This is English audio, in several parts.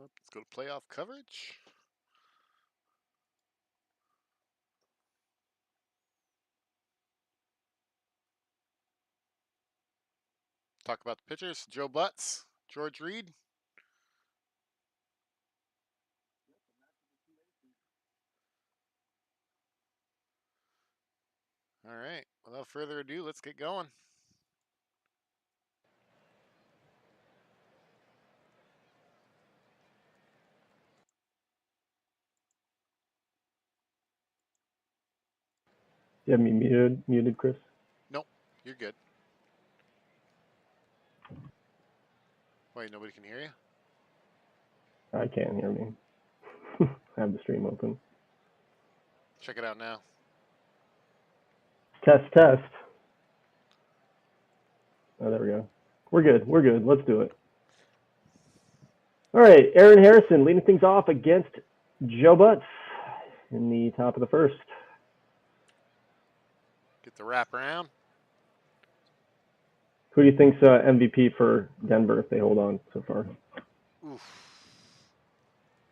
Let's go to playoff coverage. Talk about the pitchers. Joe Butts, George Reed. All right, without further ado, let's get going. You have me muted, Chris? Nope, you're good. Wait, nobody can hear you? I can't hear me. I have the stream open. Check it out now. Test. Oh, there we go. We're good. Let's do it. All right, Aaron Harrison leading things off against Joe Butts in the top of the first. Get the wrap around. Who do you think's MVP for Denver if they hold on so far? Oof.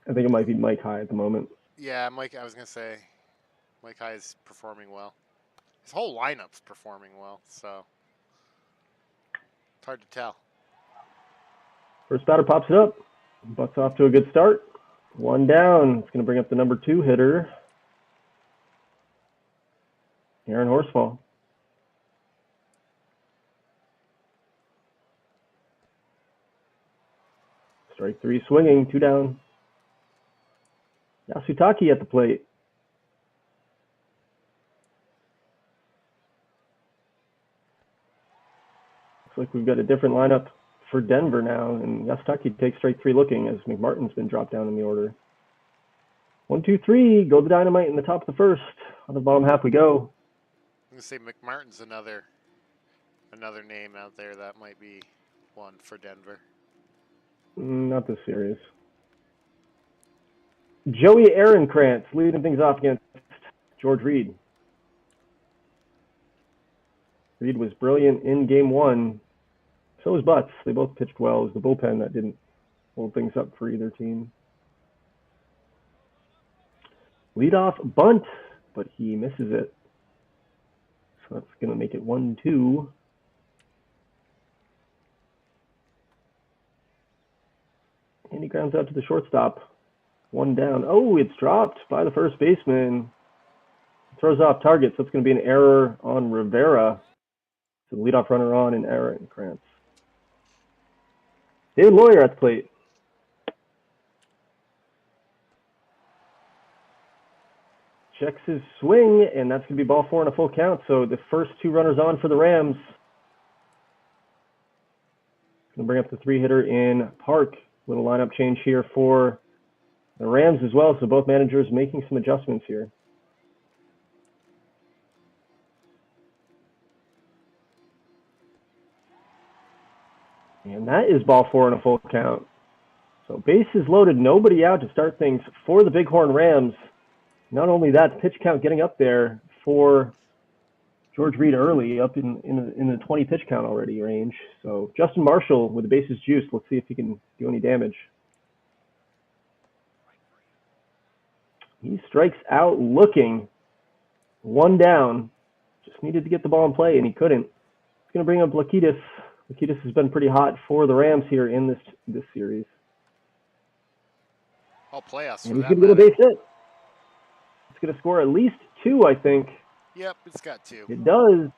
I think it might be Mike High at the moment. Yeah, Mike. I was gonna say, Mike High is performing well. His whole lineup's performing well, so it's hard to tell. First batter pops it up. Butts off to a good start. One down. It's going to bring up the number 2 hitter, Aaron Horsfall. Strike 3 swinging, 2 down. Yasutake at the plate. Looks like we've got a different lineup for Denver now, and Yasutake takes strike 3 looking as McMartin's been dropped down in the order. 1, 2, 3, go the dynamite in the top of the first. On the bottom half we go. I'm gonna say McMartin's another name out there that might be one for Denver. Not this series. Joey Aaronkrantz leading things off against George Reed. Reed was brilliant in game 1. So was Butts. They both pitched well. It was the bullpen that didn't hold things up for either team. Leadoff bunt, but he misses it. So that's going to make it 1-2. And he grounds out to the shortstop. 1 down. Oh, it's dropped by the first baseman. Throws off target, so it's going to be an error on Rivera. So the leadoff runner on and Aaronkrantz. David Lawyer at the plate. Checks his swing, and that's going to be ball 4 and a full count. So the first 2 runners on for the Rams. Going to bring up the 3 hitter in Park. Little lineup change here for the Rams as well. So both managers making some adjustments here. And that is ball 4 and a full count. So bases loaded, nobody out to start things for the Bighorn Rams. Not only that, pitch count getting up there for George Reed early, up in the 20 pitch count already range. So Justin Marshall with the bases juiced. Let's see if he can do any damage. He strikes out looking. 1 down. Just needed to get the ball in play, and he couldn't. He's going to bring up Lakitis. Lakitis has been pretty hot for the Rams here in this series. All playoffs. And he's going to get a base hit. It's going to score at least 2, I think. Yep, it's got 2. It does.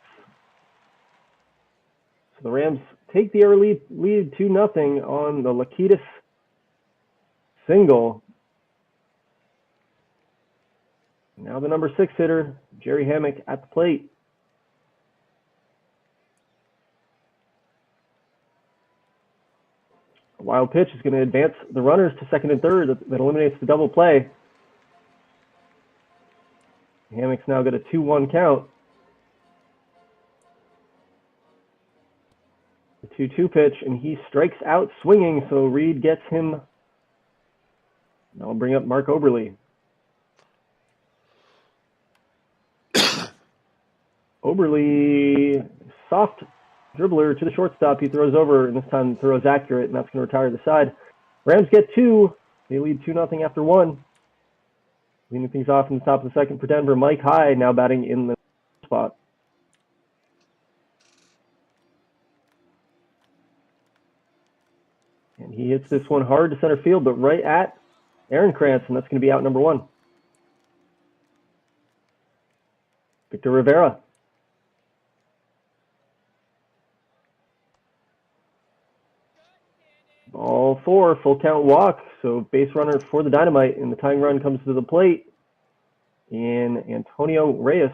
So the Rams take the early lead 2-0 on the Lakitis single. Now the number 6 hitter, Jerry Hammock at the plate. A wild pitch is going to advance the runners to second and third. That eliminates the double play. Hammock's now got a 2-1 count. The 2-2 pitch, and he strikes out swinging, so Reed gets him. Now I'll bring up Mark Oberle. Oberle, soft dribbler to the shortstop. He throws over, and this time throws accurate, and that's going to retire the side. Rams get 2. They lead 2-0 after one. Leading things off in the top of the second for Denver. Mike High now batting in the spot. And he hits this one hard to center field, but right at Aaron Krantz, and that's going to be out number one. Victor Rivera. Ball four, full count walk. So base runner for the Dynamite, and the tying run comes to the plate in Antonio Reyes.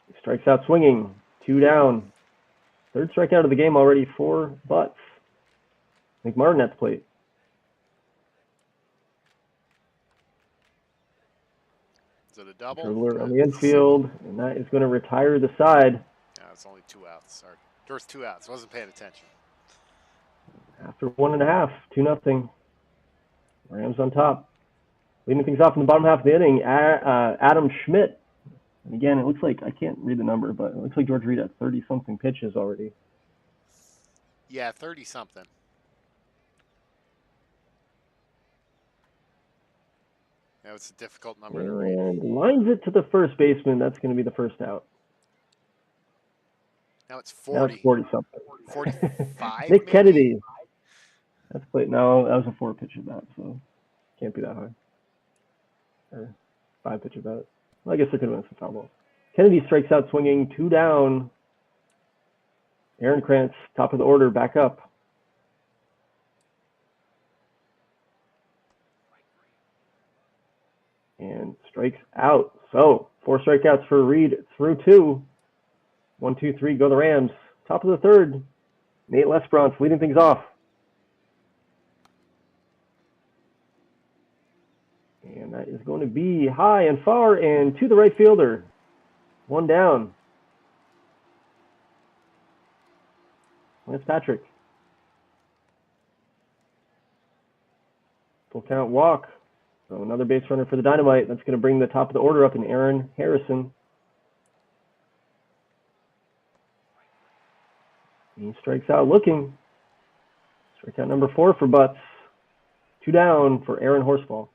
He strikes out swinging, 2 down. Third strikeout of the game already for Butts. McMartin at the plate. Is it a double? Dribbler on the infield, and that is going to retire the side. Yeah, it's only 2 outs. Sorry. There was 2 outs. I wasn't paying attention. After 1.5, 2-0. Rams on top. Leading things off in the bottom half of the inning, Adam Schmidt. And again, it looks like, I can't read the number, but it looks like George Reed had 30-something pitches already. Yeah, 30-something. That was a difficult number to read. And lines it to the first baseman. That's going to be the first out. Now it's 40. Now it's 40-something. 45, Nick maybe? Kennedy. That's played. No, that was a 4-pitch at bat, so can't be that high. Or 5-pitch at bat. Well, I guess there could have been some foul balls. Kennedy strikes out swinging, 2 down. Aaron Krantz, top of the order, back up. And strikes out. So 4 strikeouts for Reed through 2. 1, 2, 3, go the Rams. Top of the third, Nate Lesbrance leading things off. And that is going to be high and far and to the right fielder. 1 down. Lance Patrick. Full count walk. So another base runner for the Dynamite. That's going to bring the top of the order up in Aaron Harrison. He strikes out looking. Strikeout number 4 for Butts. 2 down for Aaron Horsfall.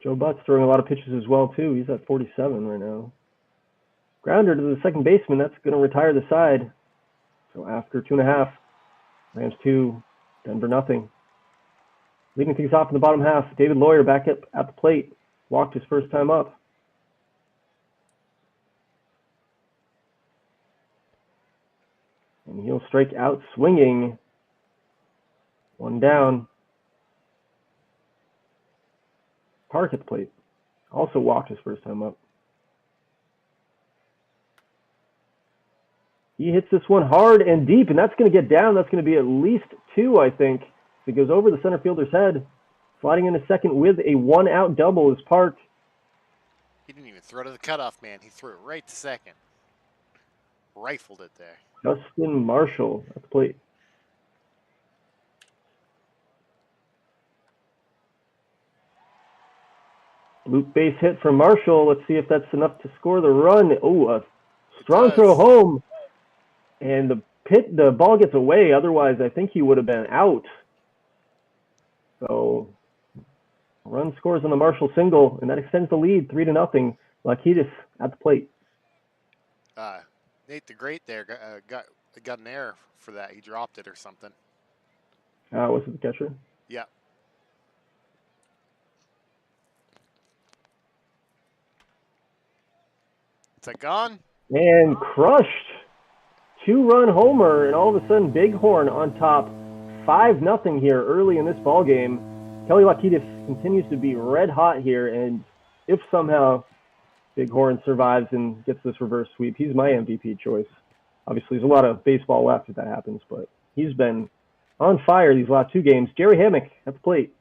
Joe Butts throwing a lot of pitches as well, too. He's at 47 right now. Grounder to the second baseman. That's going to retire the side. So after 2.5, Rams 2, Denver nothing. Leading things off in the bottom half, David Lawyer back up at the plate. Walked his first time up. And he'll strike out swinging. 1 down. Park at the plate. Also walked his first time up. He hits this one hard and deep, and that's going to get down. That's going to be at least 2, I think. It goes over the center fielder's head. Sliding into second with a 1-out double is Park. He didn't even throw to the cutoff man. He threw it right to second. Rifled it there. Justin Marshall at the plate. Loop base hit from Marshall. Let's see if that's enough to score the run. Oh, a strong throw home. And the ball gets away. Otherwise, I think he would have been out. So, run scores on the Marshall single, and that extends the lead 3-0. Lakidis at the plate. Nate the Great there got an error for that. He dropped it or something. Was it the catcher? Yeah. Is that gone? And crushed. 2-run homer, and all of a sudden Bighorn on top. 5-0 here early in this ball game. Kelly Lakidis continues to be red hot here, and if somehow Bighorn survives and gets this reverse sweep, he's my MVP choice. Obviously, there's a lot of baseball left if that happens, but he's been on fire these last 2 games. Jerry Hammock at the plate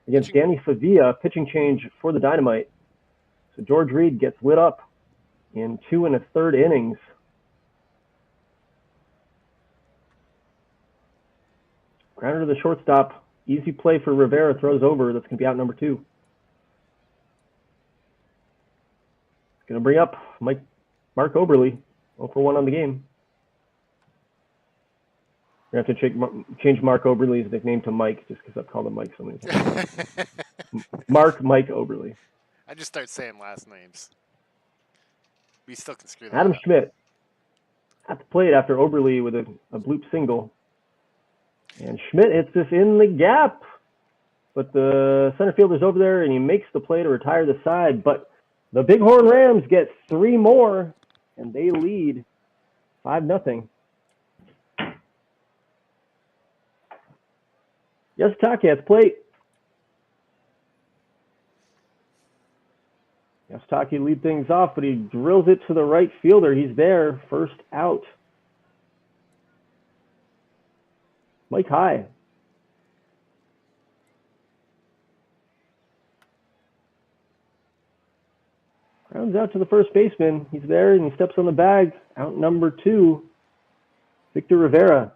against Danny Favia, pitching change for the Dynamite. So George Reed gets lit up in 2 1/3 innings. Grounder to the shortstop. Easy play for Rivera. Throws over. That's going to be out number 2. It's going to bring up Mark Oberle. 0 for 1 on the game. We're going to have to change Mark Oberle's nickname to Mike just because I've called him Mike so many times. Mike Oberle. I just start saying last names. We still can screw that Adam up. Schmidt at the plate after Oberle with a bloop single. And Schmidt hits this in the gap. But the center fielder's over there, and he makes the play to retire the side. But the Bighorn Rams get 3 more, and they lead 5-0. Yasutake at the plate. Yasutake leads things off, but he drills it to the right fielder. He's there, first out. Mike High. Grounds out to the first baseman. He's there, and he steps on the bag. Out number 2, Victor Rivera.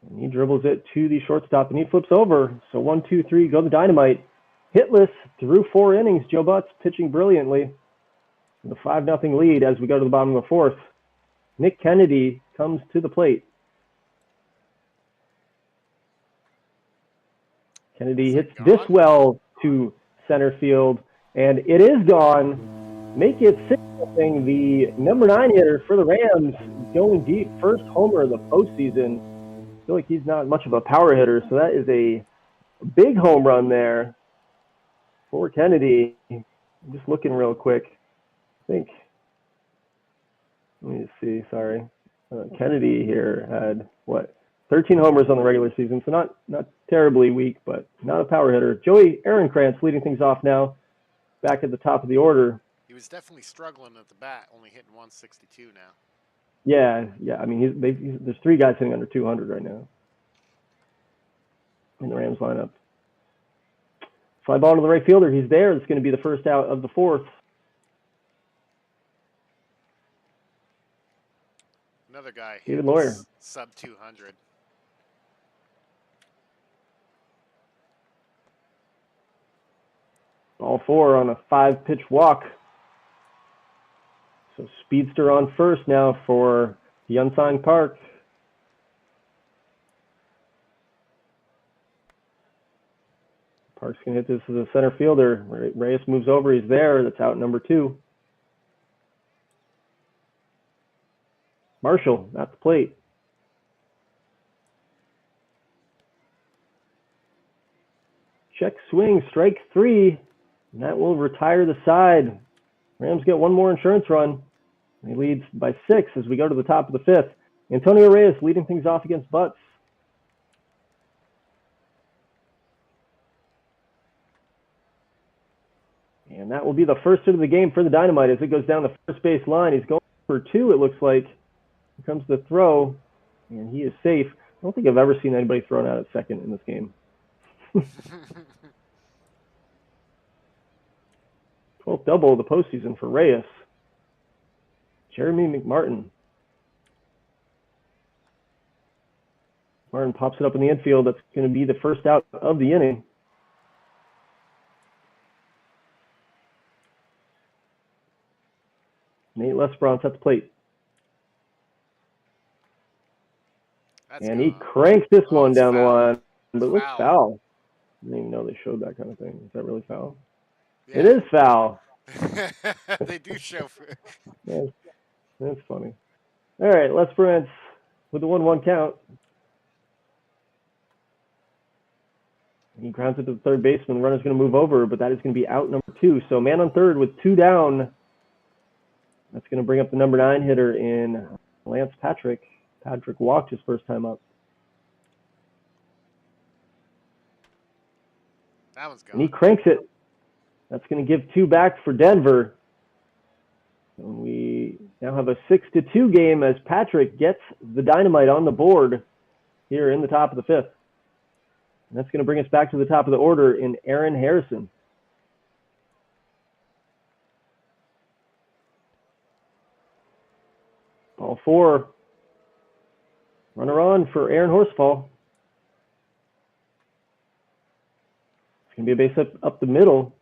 And he dribbles it to the shortstop, and he flips over. So 1, 2, 3, go the Dynamite. Hitless through 4 innings. Joe Butts pitching brilliantly. With a 5-0 lead as we go to the bottom of the 4th. Nick Kennedy comes to the plate. Kennedy hits this well to center field, and it is gone. Make it 6-0. The number 9 hitter for the Rams going deep. First homer of the postseason. I feel like he's not much of a power hitter, so that is a big home run there for Kennedy. I'm just looking real quick. I think, let me just see, sorry. Kennedy here had, 13 homers on the regular season, so not terribly weak, but not a power hitter. Joey Aaronkrantz leading things off now, back at the top of the order. He was definitely struggling at the bat, only hitting 162 now. Yeah. I mean, there's 3 guys hitting under 200 right now in the Rams lineup. Fly ball to the right fielder. He's there. It's going to be the first out of the 4th. Another guy. David Lawyer. Sub 200. Ball 4 on a 5-pitch walk. So speedster on first now for the unsigned Park. Park's going to hit this as a center fielder. Reyes moves over. He's there. That's out number 2. Marshall at the plate. Check swing, strike 3. And that will retire the side. Rams get 1 more insurance run. He leads by 6 as we go to the top of the 5th. Antonio Reyes leading things off against Butts. And that will be the first hit of the game for the Dynamite as it goes down the first base line. He's going for 2, it looks like. Here comes the throw, and he is safe. I don't think I've ever seen anybody thrown out at second in this game. 12th double of the postseason for Reyes. Jeremy McMartin. Martin pops it up in the infield. That's going to be the first out of the inning. Nate Lesperance at the plate. And he cranks this one down the line. But it looks foul. I didn't even know they showed that kind of thing. Is that really foul? Yeah. It is foul. They do show. Yeah, that's funny. All right, Lesperance with the 1-1 count. He grounds it to the third baseman. The runner's going to move over, but that is going to be out number 2. So man on third with 2 down. That's going to bring up the number 9 hitter in Lance Patrick. Patrick walked his first time up. That one's gone. And he cranks it. That's going to give 2 back for Denver. And we now have a 6-2 game as Patrick gets the Dynamite on the board here in the top of the 5th. And that's going to bring us back to the top of the order in Aaron Harrison. Ball 4. Runner on for Aaron Horsfall. It's going to be a base up the middle.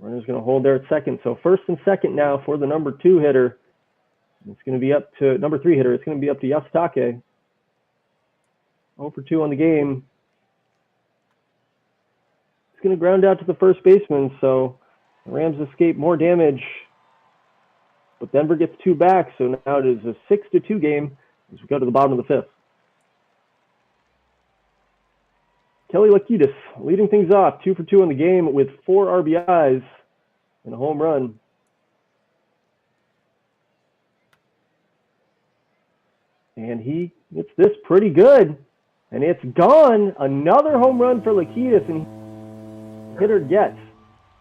Runner's going to hold there at second. So first and second now for the number 2 hitter. It's going to be up to number 3 hitter. It's going to be up to Yasutake. 0 for 2 on the game. It's going to ground out to the first baseman, so the Rams escape more damage. But Denver gets 2 back, so now it is a 6-2 game as we go to the bottom of the 5th. Kelly Lakitis leading things off, 2 for 2 on the game with 4 RBIs and a home run. And he hits this pretty good. And it's gone. Another home run for Lakitis, and hitter gets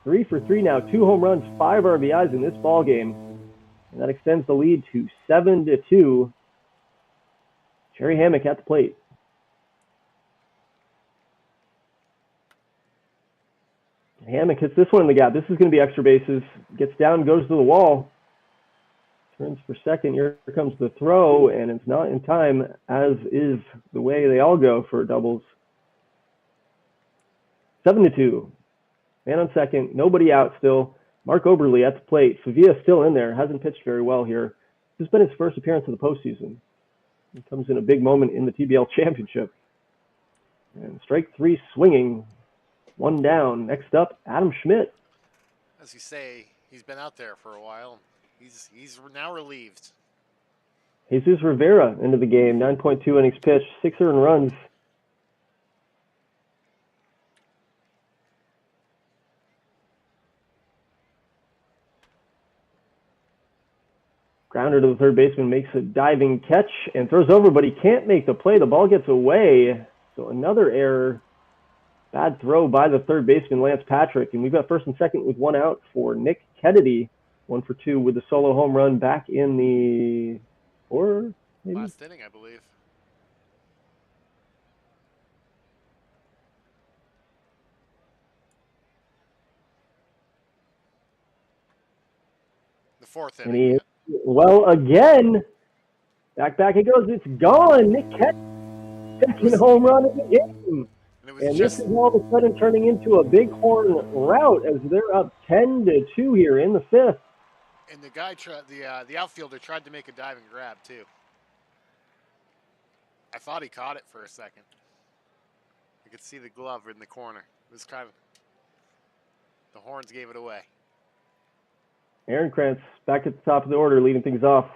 3 for 3 now. 2 home runs, 5 RBIs in this ball game. And that extends the lead to 7-2. Jerry Hammock at the plate. Hammock hits this one in the gap. This is going to be extra bases. Gets down, goes to the wall. Turns for second. Here comes the throw, and it's not in time, as is the way they all go for doubles. 7-2. Man on second. Nobody out still. Mark Oberle at the plate. Favia still in there. Hasn't pitched very well here. This has been his first appearance of the postseason. He comes in a big moment in the TBL Championship. And strike 3 swinging. 1 down. Next up, Adam Schmidt. As you say, he's been out there for a while. He's now relieved. Jesus Rivera into the game. 9.2 innings pitched. 6 earned runs. Grounder to the third baseman, makes a diving catch and throws over, but he can't make the play. The ball gets away. So another error. Bad throw by the third baseman, Lance Patrick. And we've got first and second with 1 out for Nick Kennedy. 1 for 2 with a solo home run back in the last inning, I believe. The 4th inning. Well, again, back it goes. It's gone. Nick Kennedy, second home run of the game. And this is all of a sudden turning into a bighorn rout as they're up 10-2 here in the 5th. And the guy the outfielder tried to make a diving grab too. I thought he caught it for a second. I could see the glove in the corner. It was kind of, the horns gave it away. Aaron Krantz back at the top of the order, leading things off.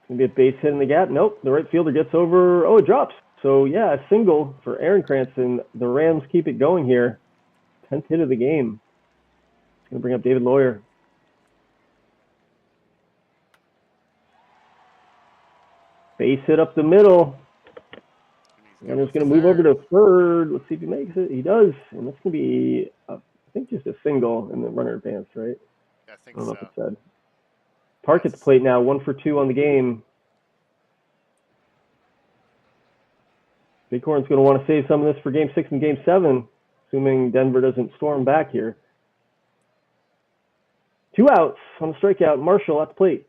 Going to be a base hit in the gap. Nope, the right fielder gets over. Oh, it drops. So, yeah, a single for Aaron Krantz, and the Rams keep it going here. 10th hit of the game. It's going to bring up David Lawyer. Base hit up the middle. And it's going to move over to third. Let's see if he makes it. He does. And that's going to be, I think, just a single, and the runner advanced, right? Yeah, I think I don't know so. if it said. Park at the plate now, 1 for 2 on the game. Bighorn's going to want to save some of this for Game 6 and Game 7, assuming Denver doesn't storm back here. 2 outs on the strikeout. Marshall at the plate.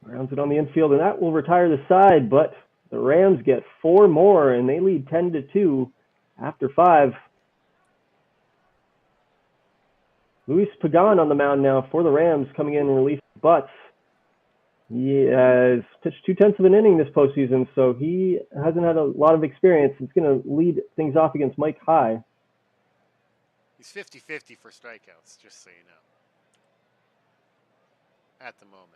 Rounds it on the infield, and that will retire the side, but the Rams get 4 more, and they lead 10-2 after 5. Luis Pagan on the mound now for the Rams, coming in and releasing butts. He has pitched 2/10 of an inning this postseason, so he hasn't had a lot of experience. He's going to lead things off against Mike High. He's 50-50 for strikeouts, just so you know. At the moment.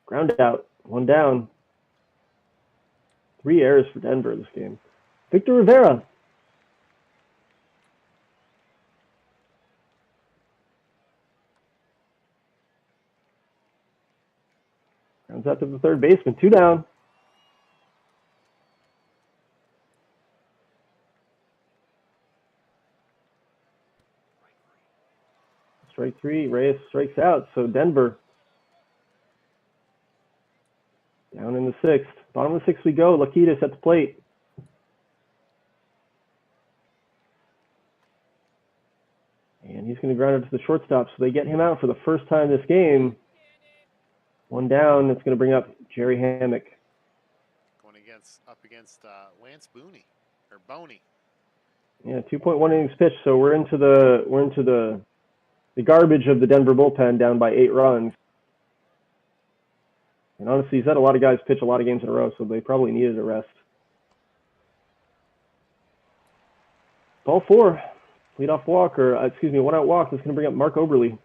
Ground out, 1 down. 3 errors for Denver this game. Victor Rivera. Grounds out to the third baseman, 2 down. Strike 3, Reyes strikes out, so Denver down in the 6th. Bottom of the 6th we go. Lakitis at the plate. And he's going going to ground it to the shortstop, so they get him out for the first time this game. One down. It's going to bring up Jerry Hammock. Going up against Lance Boney. Yeah, 2.1 innings pitched, so we're into the garbage of the Denver bullpen, down by 8 runs. And honestly, he's had a lot of guys pitch a lot of games in a row, so they probably needed a rest. Ball 4, leadoff walk, or excuse me, 1-out walk. That's going to bring up Mark Oberle.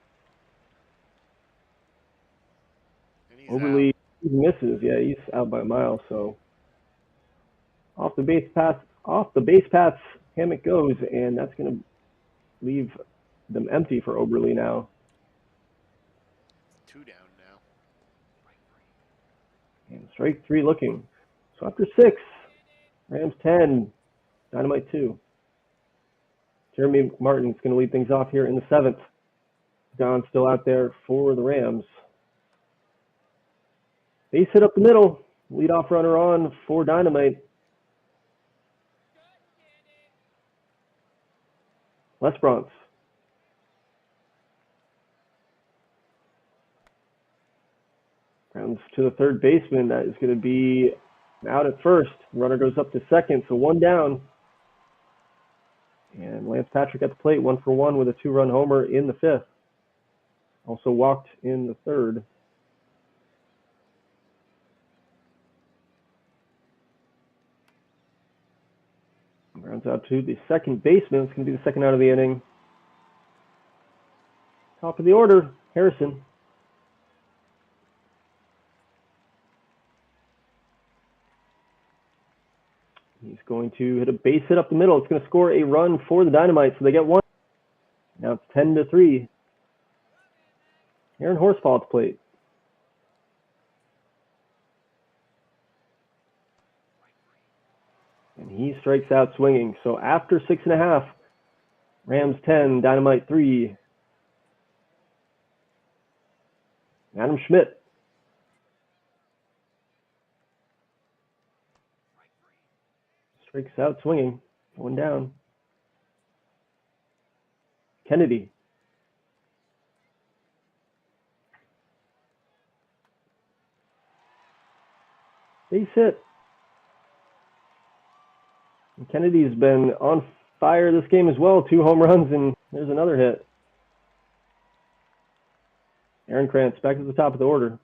Oberle misses. Yeah, he's out by a mile. So off the base paths, Hammock goes, and that's going to leave them empty for Oberle now. 2 down now. And strike 3 looking. So after 6, Rams 10, Dynamite 2. Jeremy Martin's going to lead things off here in the 7th. Don still out there for the Rams. Base hit up the middle. Leadoff runner on for Dynamite. Les Bronx. Grounds to the third baseman. That is going to be out at first. Runner goes up to second, so 1 down. And Lance Patrick at the plate, 1 for 1 with a 2-run homer in the 5th. Also walked in the 3rd. Rounds out to the second baseman. It's going to be the second out of the inning. Top of the order, Harrison. He's going to hit a base hit up the middle. It's going to score a run for the Dynamite, so they get 1. Now it's 10-3. Aaron Horsfall at the plate. And he strikes out swinging. So after 6.5, Rams 10, Dynamite 3. Adam Schmidt. Strikes out swinging. 1 down. Kennedy. Base hit. And Kennedy's been on fire this game as well. 2 home runs, and there's another hit. Aaron Krantz back to the top of the order.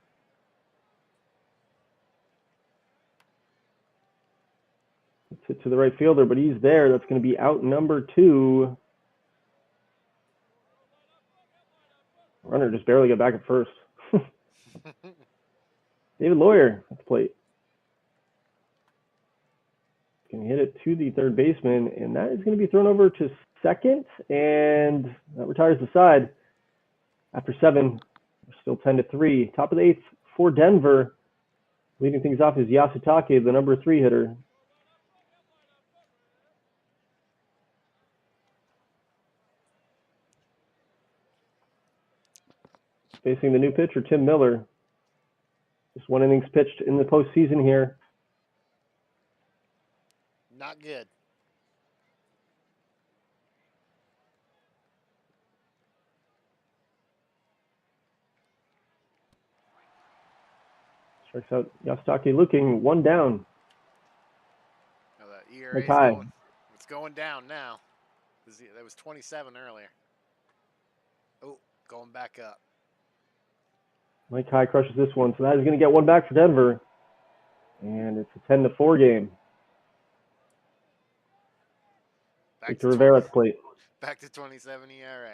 It's hit to the right fielder, but he's there. That's going to be out number 2. Runner just barely got back at first. David Lawyer at the plate. Can hit it to the third baseman, and that is going to be thrown over to second, and that retires the side. After 7, we're still 10-3. Top of the 8th for Denver. Leading things off is Yasutake, the number 3 hitter. Facing the new pitcher, Tim Miller. Just 1 innings pitched in the postseason here. Not good. Strikes out Yasutake looking, 1 down. Now the ERA it's going down now. That was 27 earlier. Oh, going back up. Mike High crushes this one, so that is going to get 1 back for Denver. And it's a 10-4 game. Victor Rivera at the plate. Back to 27 ERA.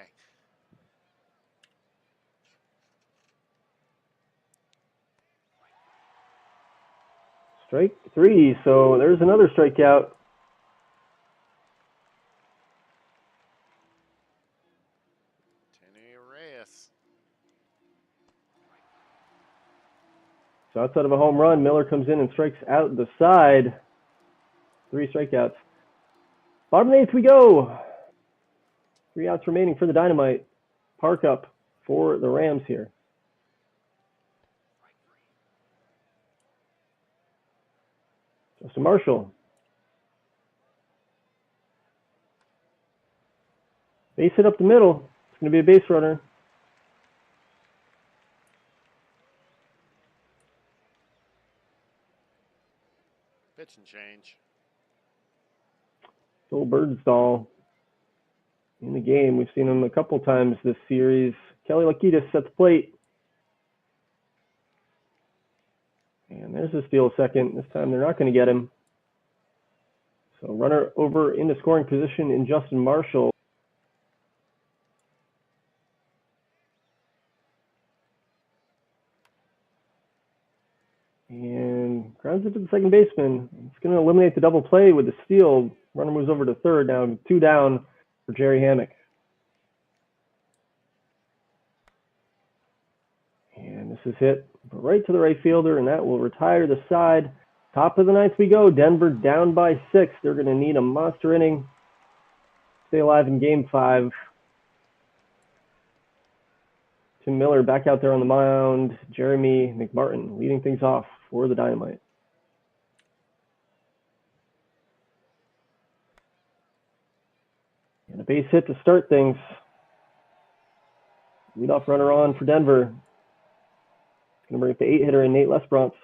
Strike 3, so there's another strikeout. So outside of a home run, Miller comes in and strikes out the side. 3 strikeouts. Bottom of the 8th we go. 3 outs remaining for the Dynamite. Park up for the Rams here. Justin Marshall. Base hit up the middle. It's going to be a base runner. Pitch and change. Phil Birdsall in the game. We've seen him a couple times this series. Kelly Lakitis at the plate. And there's a steal second. This time they're not going to get him. So runner over into scoring position in Justin Marshall. And grounds it to the second baseman. It's going to eliminate the double play with the steal. Runner moves over to third. Now 2 down for Jerry Hammock. And this is hit right to the right fielder, and that will retire the side. Top of the ninth we go. Denver down by 6. They're going to need a monster inning. Stay alive in game 5. Tim Miller back out there on the mound. Jeremy McMartin leading things off for the Dynamite. And a base hit to start things. Leadoff runner on for Denver. Going to bring up the 8-hitter in Nate Lesbrance.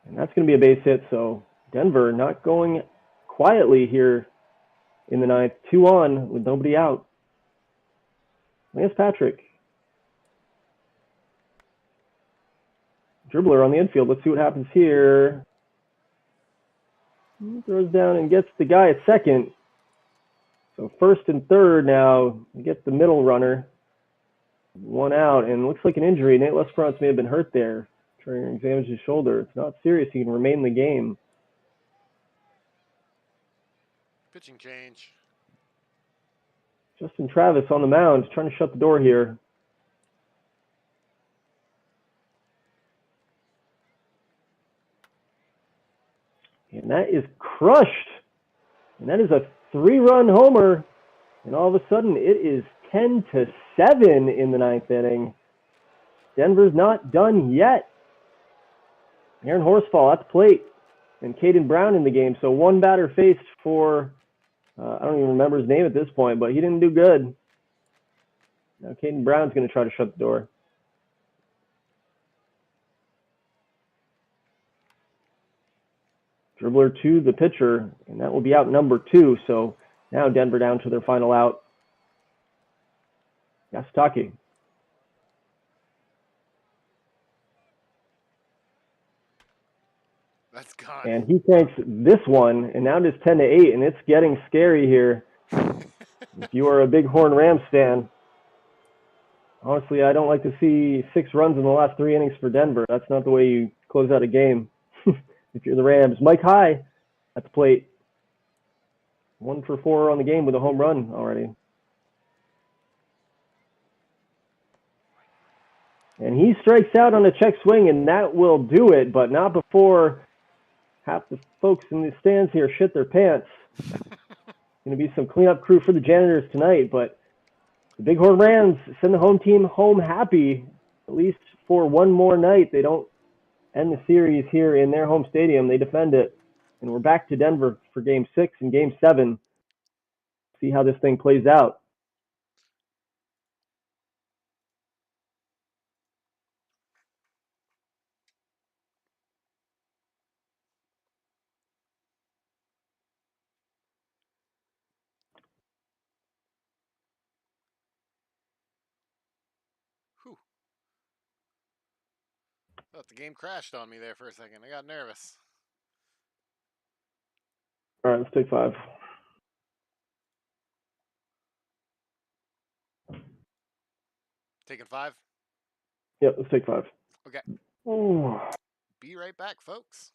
And that's going to be a base hit, so Denver not going quietly here in the ninth. 2 on with nobody out. Lance Patrick. Dribbler on the infield. Let's see what happens here. He throws down and gets the guy at second. So first and third now. We get the middle runner. 1 out, and looks like an injury. Nate Lesperance may have been hurt there. Trying to examine his shoulder. It's not serious. He can remain in the game. Pitching change. Justin Travis on the mound, trying to shut the door here. And that is crushed. And that is a 3-run homer. And all of a sudden, it is 10-7 in the ninth inning. Denver's not done yet. Aaron Horsfall at the plate. And Caden Brown in the game. So 1 batter faced for, I don't even remember his name at this point, but he didn't do good. Now Caden Brown's going to try to shut the door. Dribbler to the pitcher, and that will be out number 2. So now Denver down to their final out. Yasutake. That's gone. And he takes this one, and now it is 10-8, and it's getting scary here. If you are a Bighorn Rams fan, honestly, I don't like to see 6 runs in the last 3 innings for Denver. That's not the way you close out a game. If you're the Rams. Mike High at the plate. 1 for 4 on the game with a home run already. And he strikes out on a check swing, and that will do it, but not before half the folks in the stands here shit their pants. Going to be some cleanup crew for the janitors tonight, but the Bighorn Rams send the home team home happy, at least for one more night. They don't end the series here in their home stadium. They defend it, and we're back to Denver for Game 6 and Game 7. See how this thing plays out. Whew. Thought the game crashed on me there for a second. I got nervous. All right, let's take 5. Taking 5? Yep, let's take 5. Okay. Oh. Be right back, folks.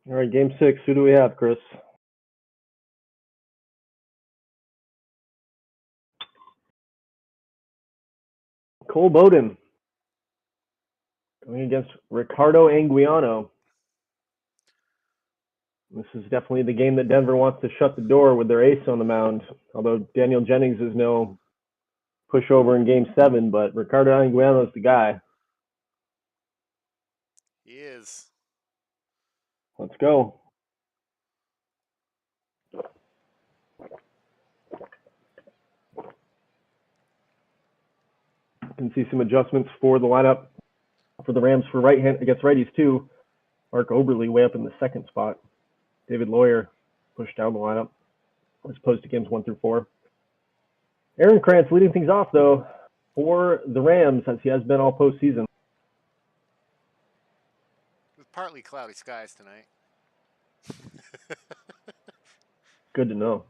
All right, game 6. Who do we have, Chris? Cole Bowden going against Ricardo Anguiano. This is definitely the game that Denver wants to shut the door with their ace on the mound. Although Daniel Jennings is no pushover in game 7, but Ricardo Anguiano is the guy. He is. Let's go. You can see some adjustments for the lineup for the Rams for right hand against righties too. Mark Oberle way up in the second spot. David Lawyer pushed down the lineup as opposed to games 1 through 4. Aaron Krantz leading things off though for the Rams as he has been all postseason. With partly cloudy skies tonight. Good to know.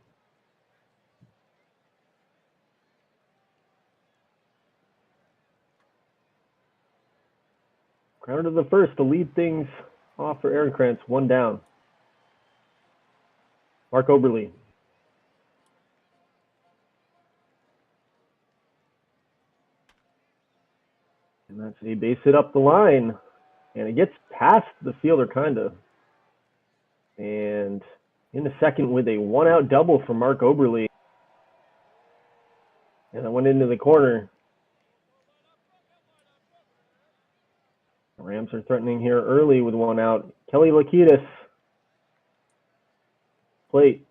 Ground to the first to lead things off for Aaron Krantz, 1 down. Mark Oberle. And that's a base hit up the line. And it gets past the fielder, kind of. And in the second with a 1-out double from Mark Oberle. And it went into the corner. The Rams are threatening here early with 1 out. Kelly Lakitis. Plate.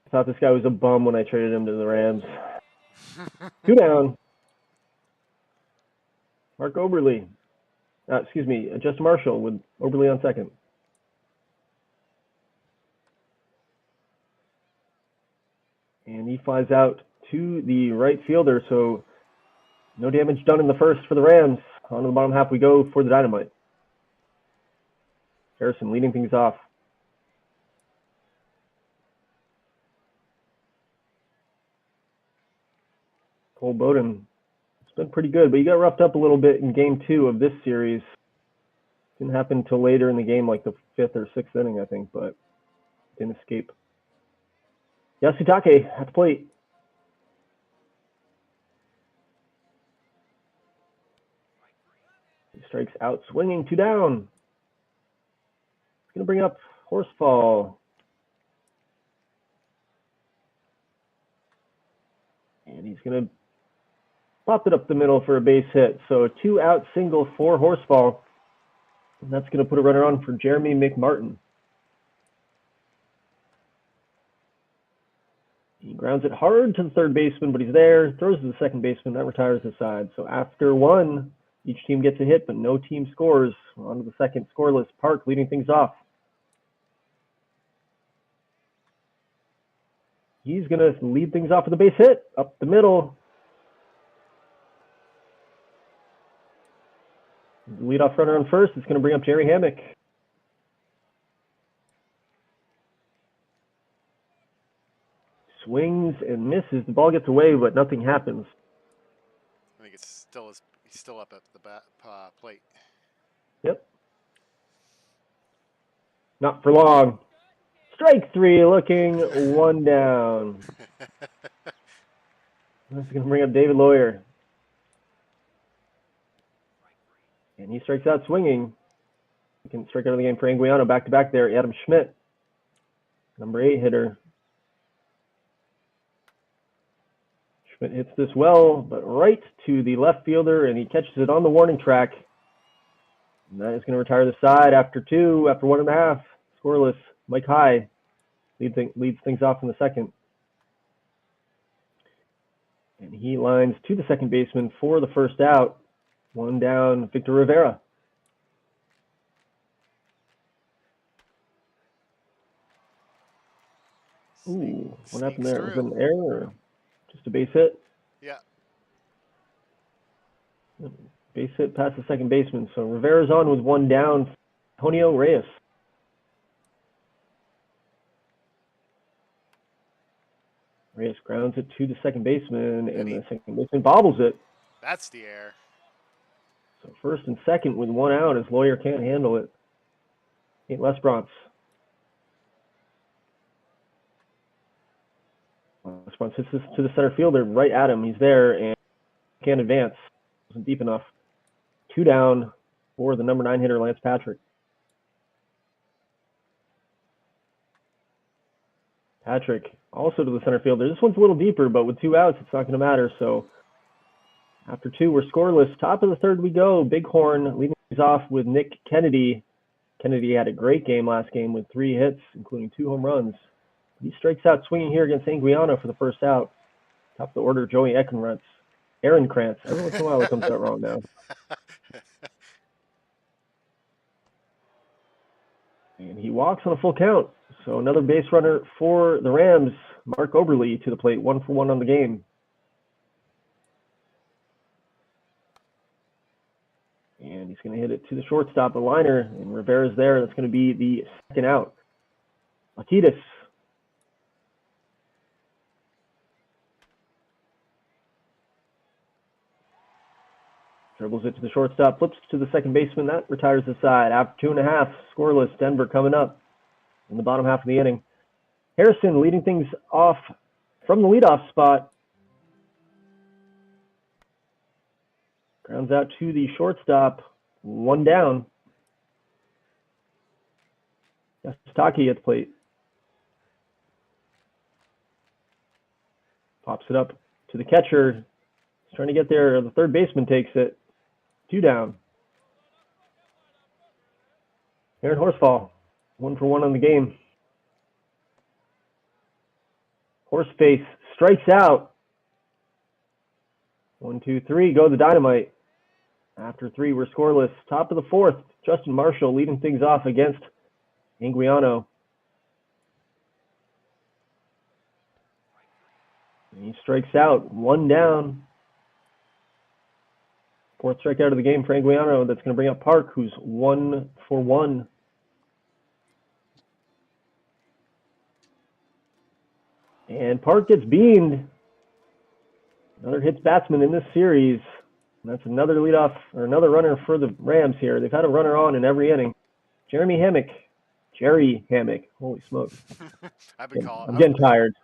I thought this guy was a bum when I traded him to the Rams. 2 down. Mark Oberle. Justin Marshall with Oberle on second. And he flies out to the right fielder, so no damage done in the first for the Rams. On to the bottom half we go for the Dynamite. Harrison leading things off. Cole Bowden. It's been pretty good, but he got roughed up a little bit in game 2 of this series. Didn't happen until later in the game, like the 5th or 6th inning, I think, but didn't escape. Yasutake at the plate. He strikes out swinging, 2 down. He's going to bring up Horsfall. And he's going to pop it up the middle for a base hit. So a 2-out single for Horsfall. And that's going to put a runner on for Jeremy McMartin. He grounds it hard to the third baseman, but he's there. Throws to the second baseman. That retires the side. So after 1, each team gets a hit, but no team scores. On to the second, scoreless. Park leading things off. He's going to lead things off with a base hit. Up the middle. The leadoff runner on first is going to bring up Jerry Hammock. Swings and misses. The ball gets away, but nothing happens. I think he's still up at the plate. Yep. Not for long. Strike 3, looking 1 down. This is going to bring up David Lawyer. And he strikes out swinging. He can strike out of the game for Anguiano. Back-to-back there, Adam Schmidt. Number 8 hitter. Schmidt hits this well, but right to the left fielder, and he catches it on the warning track. And that is going to retire the side after 2, after 1.5. Scoreless. Mike High leads things off in the second. And he lines to the second baseman for the first out. 1 down, Victor Rivera. Ooh, what happened there? Was it an error or just a base hit? Yeah. Base hit past the second baseman. So Rivera's on with 1 down. Antonio Reyes. Reyes grounds it to the second baseman, and the second baseman bobbles it. That's the error. So first and second with one out as Lawyer can't handle it. St. Lesbronce. Lesbronce hits this to the center fielder right at him. He's there and can't advance. Wasn't deep enough. 2 down for the number 9 hitter, Lance Patrick. Patrick also to the center fielder. This one's a little deeper, but with 2 outs, it's not going to matter. So after 2, we're scoreless. Top of the third we go. Bighorn leading things off with Nick Kennedy. Kennedy had a great game last game with 3 hits, including 2 home runs. He strikes out swinging here against Anguiano for the first out. Top of the order, Joey Eckenrantz. Aaron Krantz. Every once in a while it comes out wrong now. And he walks on a full count. So another base runner for the Rams. Mark Oberle to the plate, 1 for 1 on the game. And he's going to hit it to the shortstop, the liner, and Rivera's there. That's going to be the second out. Latitas. Dribbles it to the shortstop, flips to the second baseman. That retires the side. After 2.5, scoreless, Denver coming up in the bottom half of the inning. Harrison leading things off from the leadoff spot. Grounds out to the shortstop. 1 down. Yasutake at the plate. Pops it up to the catcher. He's trying to get there. The third baseman takes it. 2 down. Aaron Horsfall, 1 for 1 on the game. Horseface strikes out. 1, 2, 3, go the Dynamite. After 3, we're scoreless. Top of the fourth, Justin Marshall leading things off against Anguiano. And he strikes out. 1 down. 4th strikeout of the game for Anguiano. That's going to bring up Park, who's 1 for 1. And Park gets beamed. Another hits batsman in this series. And that's another leadoff or another runner for the Rams here. They've had a runner on in every inning. Jerry Hammock. Holy smokes. I'm getting tired.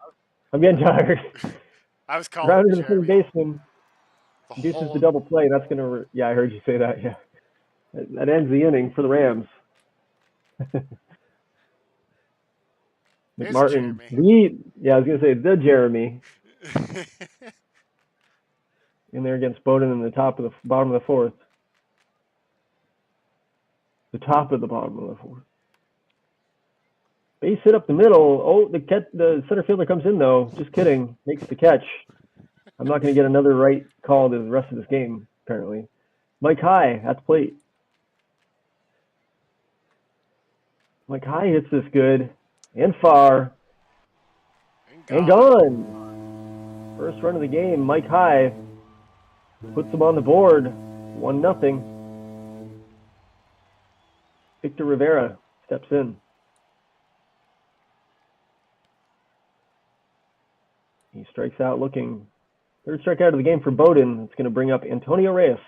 I was calling Grounded to the third baseman. Induces the double play. That's going to, I heard you say that. Yeah, that ends the inning for the Rams. McMartin, I was going to say the Jeremy. In there against Bowden in the bottom of the fourth. The top of the bottom of the fourth. Base hit up the middle. Oh, the center fielder comes in though. Just kidding. Makes the catch. I'm not going to get another right call to the rest of this game, apparently. Mike High at the plate. Mike High hits this good and far. And gone. First run of the game, Mike High puts him on the board. 1-0. Victor Rivera steps in. He strikes out looking. 3rd strikeout of the game for Bowden. It's going to bring up Antonio Reyes.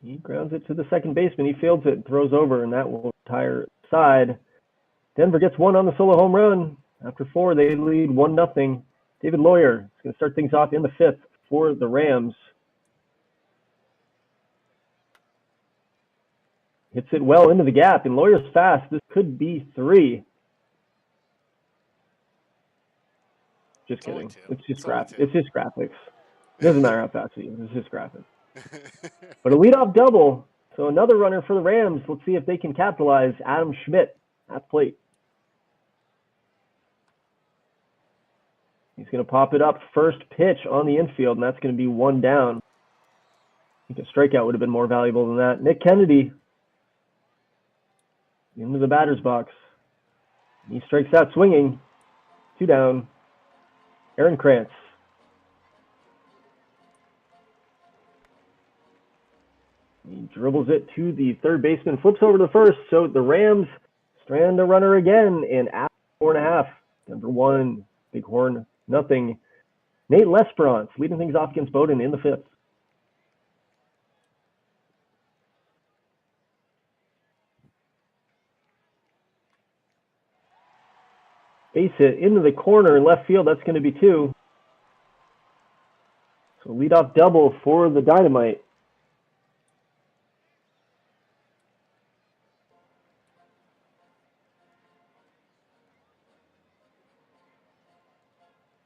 He grounds it to the second baseman. He fields it, throws over, and that will retire side. Denver gets 1 on the solo home run. After 4, they lead 1-0. David Lawyer is going to start things off in the 5th for the Rams. Hits it well into the gap, and Lawyer's fast. This could be 3. Just kidding. It's just graphics. It doesn't matter how fast he is. It's just graphics. But a leadoff double. So another runner for the Rams. Let's see if they can capitalize. Adam Schmidt at the plate. He's going to pop it up. First pitch on the infield, and that's going to be 1 down. I think a strikeout would have been more valuable than that. Nick Kennedy into the batter's box. He strikes out swinging. 2 down. Aaron Krantz. He dribbles it to the third baseman, flips over to the first. So the Rams strand a runner again, and after 4.5, Denver 1, Bighorn 0. Nate Lesperance leading things off against Bowden in the 5th. Base hit into the corner in left field. That's going to be 2. So leadoff double for the Dynamite.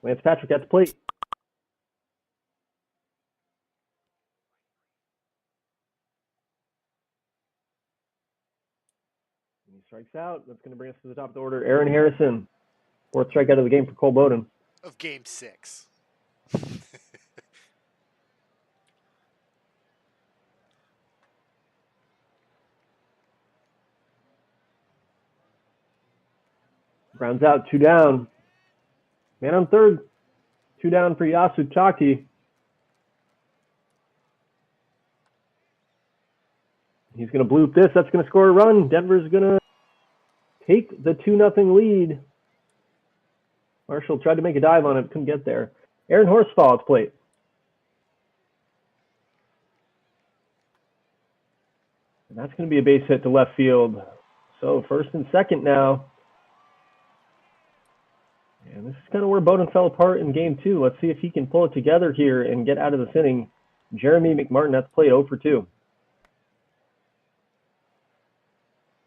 Lance Patrick at the plate. He strikes out. That's going to bring us to the top of the order. Aaron Harrison, 4th strikeout of the game for Cole Bowden. Of Game 6. Grounds out, 2 down. Man on 3rd. 2 down for Yasu Chaki. He's going to bloop this. That's going to score a run. Denver's going to take the 2-0 lead. Marshall tried to make a dive on it, couldn't get there. Aaron Horsfall at the plate. And that's going to be a base hit to left field. So 1st and 2nd now. And this is kind of where Bowden fell apart in Game 2. Let's see if he can pull it together here and get out of this inning. Jeremy McMartin at the plate, 0 for 2.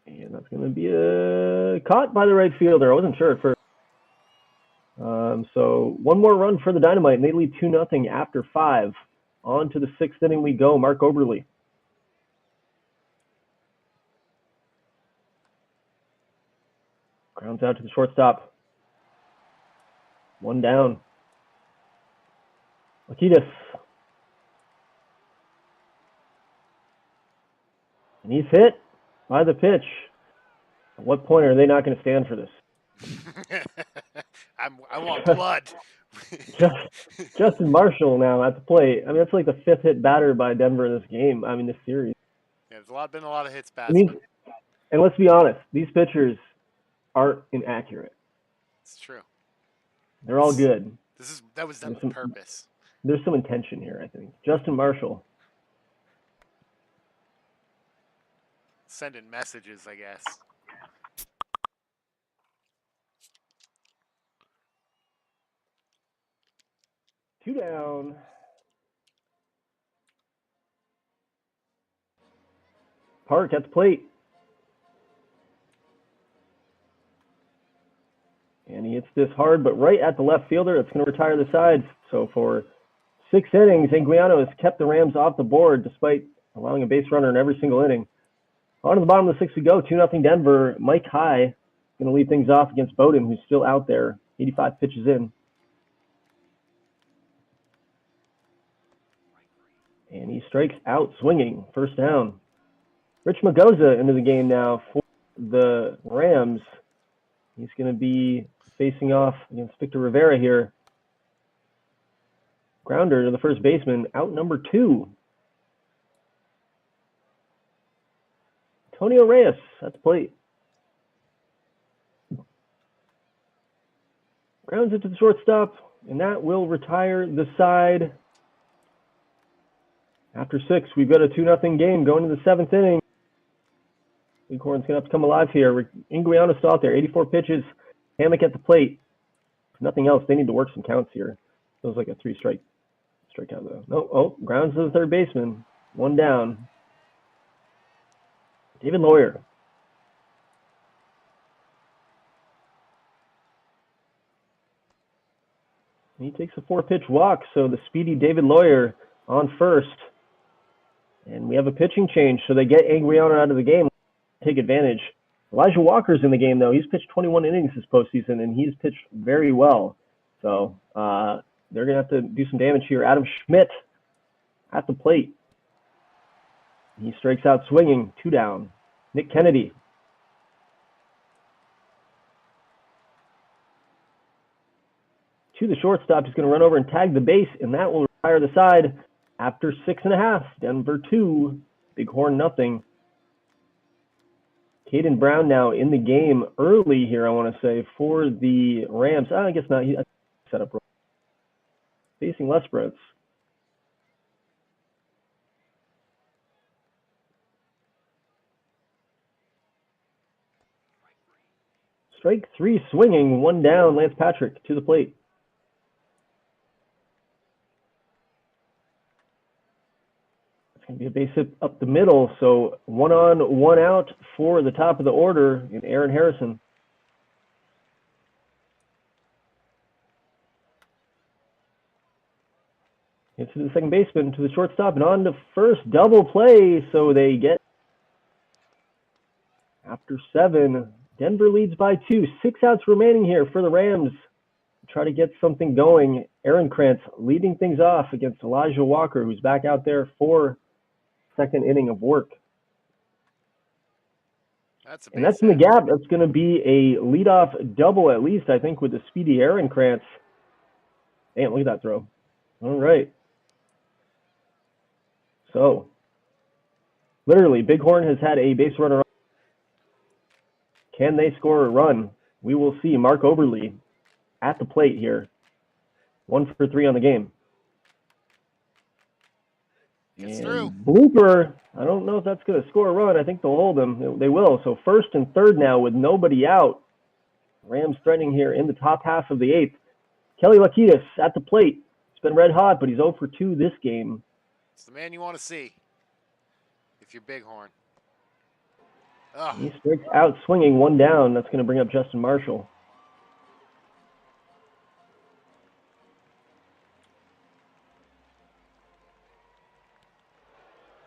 And that's going to be caught by the right fielder. I wasn't sure at first. So 1 more run for the Dynamite, and they lead 2-0 after 5. On to the 6th inning we go. Mark Oberle. Grounds out to the shortstop. 1 down. Lakitis. And he's hit by the pitch. At what point are they not going to stand for this? I want blood. Justin Marshall now at the plate. I mean, that's like the 5th hit batter by Denver in this game. I mean, this series. Yeah, there's been a lot of hits back. And let's be honest, these pitchers aren't inaccurate. It's true. They're all good. That was done with purpose. There's some intention here, I think. Justin Marshall. Sending messages, I guess. Two down. Park at the plate. And he hits this hard, but right at the left fielder. It's going to retire the side. So for 6 innings, Anguiano has kept the Rams off the board despite allowing a base runner in every single inning. On to the bottom of the 6th we go. 2-0 Denver. Mike High going to lead things off against Bowden, who's still out there. 85 pitches in. And he strikes out swinging. 1st down. Rich Magoza into the game now for the Rams. He's going to be facing off against Victor Rivera here. Grounder to the first baseman, out number 2. Antonio Reyes at the plate. Grounds it to the shortstop, and that will retire the side. After 6, we've got a 2-0 game going to the 7th inning. Bighorn's going to have to come alive here. Anguiano still out there, 84 pitches. Hammock at the plate. If nothing else, they need to work some counts here. Feels like a 3-strike strikeout though. No, grounds to the third baseman. 1 down. David Lawyer. He takes a 4-pitch walk, so the speedy David Lawyer on first. And we have a pitching change, so they get Anguiano out of the game. Take advantage. Elijah Walker's in the game, though. He's pitched 21 innings this postseason, and he's pitched very well. So they're going to have to do some damage here. Adam Schmidt at the plate. He strikes out swinging. 2 down. Nick Kennedy. To the shortstop. He's going to run over and tag the base, and that will retire the side after 6.5. Denver 2. Bighorn nothing. Caden Brown now in the game early here, I want to say, for the Rams. I guess not. He set up. facing less sprints. Strike 3 swinging, 1 down, Lance Patrick to the plate. It's going to be a base hit up the middle, so 1 on, 1 out for the top of the order in Aaron Harrison. Hits to the second baseman, to the shortstop, and on to first. Double play, so they get after 7. Denver leads by 2. 6 outs remaining here for the Rams. Try to get something going. Aaron Krantz leading things off against Elijah Walker, who's back out there for second inning of work. That's in the gap. That's going to be a leadoff double at least, I think, with the speedy Aaron Krantz. Damn, look at that throw. All right. So, literally, Bighorn has had a base runner. Can they score a run? We will see. Mark Oberle at the plate here. 1 for 3 on the game. It's through. Blooper. I don't know if that's going to score a run. I think they'll hold him. They will. So first and third now with nobody out. Rams threatening here in the top half of the 8th. Kelly Lakitis at the plate. It's been red hot, but he's 0 for 2 this game. It's the man you want to see if you're Bighorn. Oh. He strikes out swinging, 1 down. That's going to bring up Justin Marshall.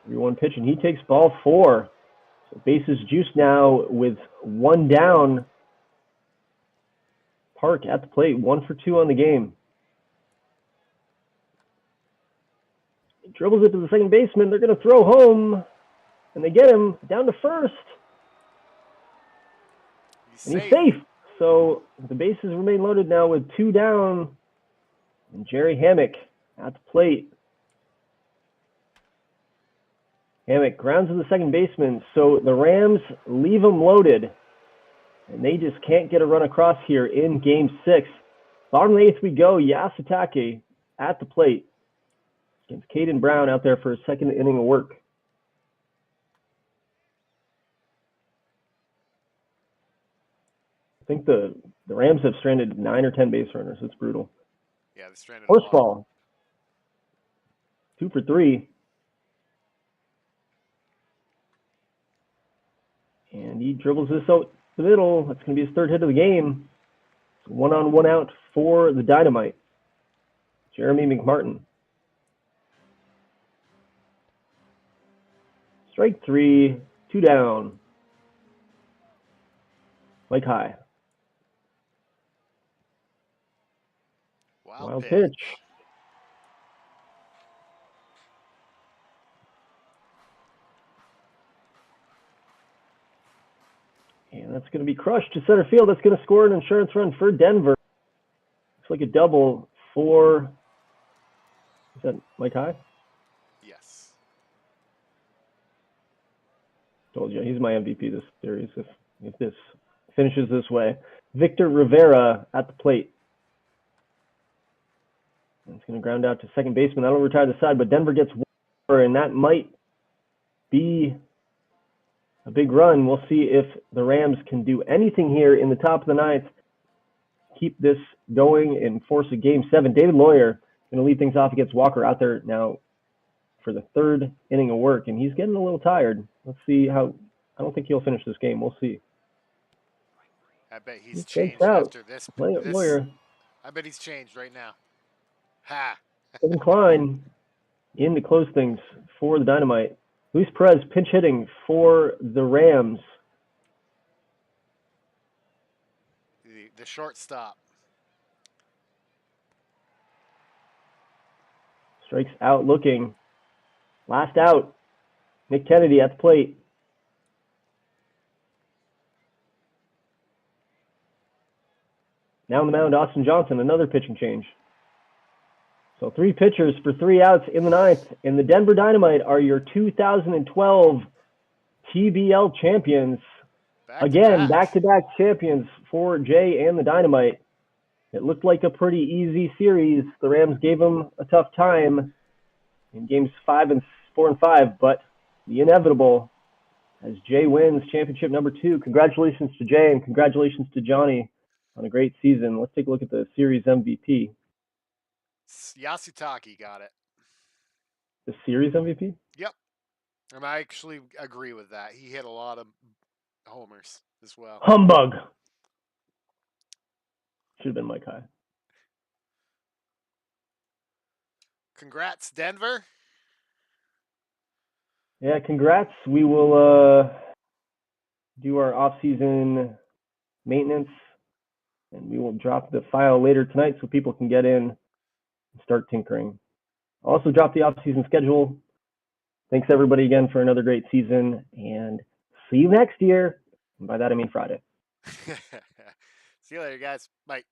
One pitch, and he takes ball 4. So bases juiced now with 1 down. Park at the plate, 1 for 2 on the game. He dribbles it to the second baseman. They're going to throw home, and they get him down to first. He's safe. So the bases remain loaded now with 2 down. And Jerry Hammock at the plate. Hammock grounds to the second baseman. So the Rams leave him loaded. And they just can't get a run across here in Game 6. Bottom of the 8th we go. Yasutake at the plate. Against Caden Brown out there for a second inning of work. I think the Rams have stranded 9 or 10 base runners. It's brutal. Yeah, they stranded Horse ball. 2 for 3. And he dribbles this out the middle. That's going to be his 3rd hit of the game. 1 on, 1 out for the Dynamite. Jeremy McMartin. Strike 3, 2 down. Mike High. Wild pitch. And that's going to be crushed to center field. That's going to score an insurance run for Denver. Looks like a double for, is that Mike High? Yes. Told you, he's my MVP this series if this finishes this way. Victor Rivera at the plate. It's going to ground out to second baseman. That'll retire the side, but Denver gets 1, and that might be a big run. We'll see if the Rams can do anything here in the top of the 9th. Keep this going and force a Game 7. David Lawyer going to lead things off against Walker out there now for the 3rd inning of work, and he's getting a little tired. Let's see how. I don't think he'll finish this game. We'll see. I bet he's changed after this. Lawyer. I bet he's changed right now. Ha! Kevin Klein in to close things for the Dynamite. Luis Perez pinch hitting for the Rams. The shortstop. Strikes out looking. Last out. Nick Kennedy at the plate. Now on the mound, Austin Johnson, another pitching change. So 3 pitchers for 3 outs in the 9th. And the Denver Dynamite are your 2012 TBL champions. Back-to-back champions for Jay and the Dynamite. It looked like a pretty easy series. The Rams gave them a tough time in games 4 and 5, but the inevitable as Jay wins championship number 2. Congratulations to Jay and congratulations to Johnny on a great season. Let's take a look at the series MVP. Yasutaki got it. The series MVP? Yep. And I actually agree with that. He hit a lot of homers as well. Humbug. Should have been Mike High. Congrats, Denver. Yeah, congrats. We will do our off-season maintenance, and we will drop the file later tonight so people can get in and start tinkering. Also drop the off-season schedule. Thanks everybody again for another great season, and see you next year. And by that I mean Friday. See you later, guys. Bye.